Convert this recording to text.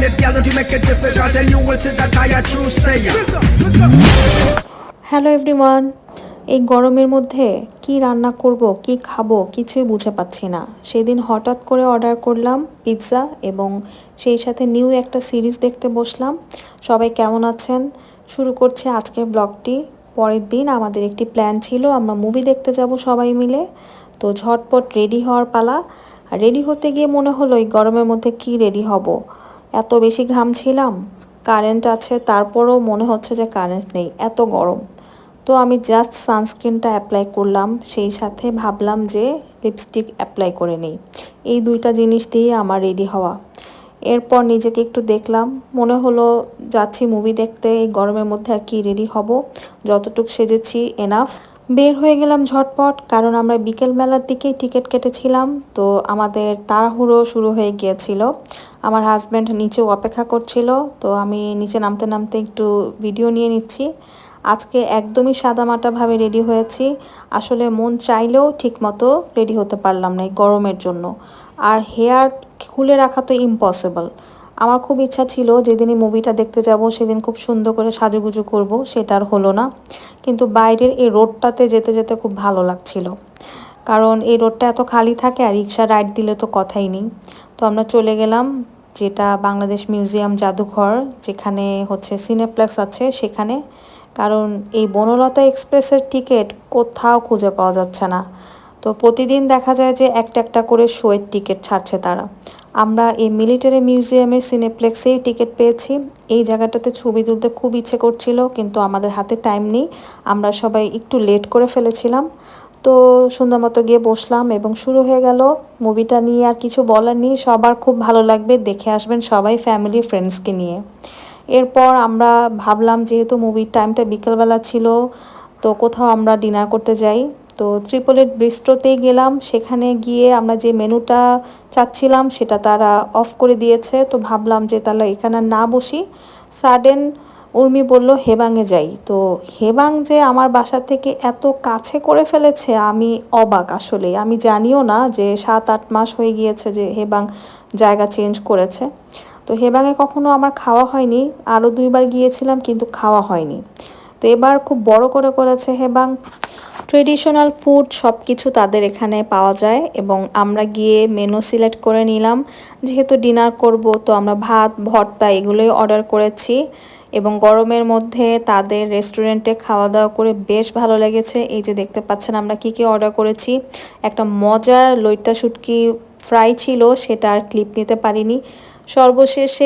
it, girl, don't you make it difficult, and you will see that I a true sayer. Hello everyone, এই গরমের মধ্যে কি রান্না করব, কি খাবো কিছুই বুঝে পাচ্ছি না। সেদিন হঠাৎ করে অর্ডার করলাম পিৎজা এবং সেই সাথে নিউ একটা সিরিজ দেখতে বসলাম। সবাই কেমন আছেন? শুরু করছি আজকের ব্লগটি। পরের দিন আমাদের একটি প্ল্যান ছিল, আমরা মুভি দেখতে যাব সবাই মিলে। তো ঝটপট রেডি হওয়ার পালা। আর রেডি হতে গিয়ে মনে হলো এই গরমের মধ্যে কি রেডি হব, এত বেশি ঘামছিলাম। কারেন্ট আছে তারপরও মনে হচ্ছে যে কারেন্ট নেই, এত গরম। তো আমি জাস্ট সানস্ক্রিনটা অ্যাপ্লাই করলাম, সেই সাথে ভাবলাম যে লিপস্টিক অ্যাপ্লাই করে নিই। এই দুইটা জিনিস দিয়ে আমার রেডি হওয়া। এরপর নিজেকে একটু দেখলাম, মনে হলো যাচ্ছি মুভি দেখতে, এই গরমের মধ্যে আর কি রেডি হব, যতটুকু সেজেছি এনাফ। বের হয়ে গেলাম ঝটপট, কারণ আমরা বিকেলবেলার দিকেই টিকিট কেটেছিলাম। তো আমাদের তাড়াহুড়ো শুরু হয়ে গিয়েছিল। আমার হাজব্যান্ড নিচেও অপেক্ষা করছিল, তো আমি নিচে নামতে নামতে একটু ভিডিও নিয়ে নিচ্ছি। আজকে একদমই সাদামাটাভাবে রেডি হয়েছি, আসলে মন চাইলেও ঠিকমতো রেডি হতে পারলাম না এই গরমের জন্য। আর হেয়ার খুলে রাখা তো ইম্পসিবল। আমার খুব ইচ্ছা ছিল যেদিনই মুভিটা দেখতে যাব সেদিন খুব সুন্দর করে সাজুগুজু করব, সেটা আর হলো না। কিন্তু বাইরের এই রোডটাতে যেতে যেতে খুব ভালো লাগছিল, কারণ এই রোডটা এত খালি থাকে আর রিক্সা রাইড দিলে তো কথাই নেই। তো আমরা চলে গেলাম যেটা বাংলাদেশ মিউজিয়াম জাদুঘর, যেখানে হচ্ছে সিনেপ্লেক্স আছে সেখানে। কারণ এই বনলতা এক্সপ্রেসের টিকিট কোথাও খুঁজে পাওয়া যাচ্ছে না। তো প্রতিদিন দেখা যায় যে একটা একটা করে শোয়ের টিকিট ছাড়ছে তারা। আমরা এই মিলিটারি মিউজিয়ামের সিনেপ্লেক্সেই টিকিট পেয়েছি। এই জায়গাটাতে ছবি তুলতে খুব ইচ্ছে করছিল, কিন্তু আমাদের হাতে টাইম নেই, আমরা সবাই একটু লেট করে ফেলেছিলাম। তো সুন্দর মতো গিয়ে বসলাম এবং শুরু হয়ে গেল। মুভিটা নিয়ে আর কিছু বলার নেই, সবার খুব ভালো লাগবে, দেখে আসবেন সবাই ফ্যামিলি ফ্রেন্ডসকে নিয়ে। এরপর আমরা ভাবলাম যেহেতু মুভির টাইমটা বিকেলবেলা ছিল, তো কোথাও আমরা ডিনার করতে যাই। তো ত্রিপলের বিস্ট্রোতেই গেলাম, সেখানে গিয়ে আমরা যে মেনুটা চাচ্ছিলাম সেটা তারা অফ করে দিয়েছে। তো ভাবলাম যে তাহলে এখানে না বসি। সাডেন উর্মি বলল হেবাংয়ে যাই। তো হেবাং যে আমার বাসা থেকে এত কাছে করে ফেলেছে, আমি অবাক আসলে। আমি জানিও না যে 7-8 মাস হয়ে গিয়েছে যে হেবাং জায়গা চেঞ্জ করেছে। তো হেবাংয়ে কখনো আমার খাওয়া হয়নি, আরও 2বার গিয়েছিলাম কিন্তু খাওয়া হয়নি। তো এবার খুব বড় করে করেছে হেবাং। ট্রেডিশনাল ফুড সব কিছু তাদের এখানে পাওয়া যায় এবং আমরা গিয়ে মেনু সিলেক্ট করে নিলাম। যেহেতু ডিনার করব, তো আমরা ভাত ভর্তা এগুলোই অর্ডার করেছি। এবং গরমের মধ্যে তাদের রেস্টুরেন্টে খাওয়া দাওয়া করে বেশ ভালো লেগেছে। এই যে দেখতে পাচ্ছেন আমরা কি কি অর্ডার করেছি। একটা মজার লইট্টা শুটকি ফ্রাই ছিল, সেটা আর ক্লিপ নিতে পারিনি। সর্বশেষে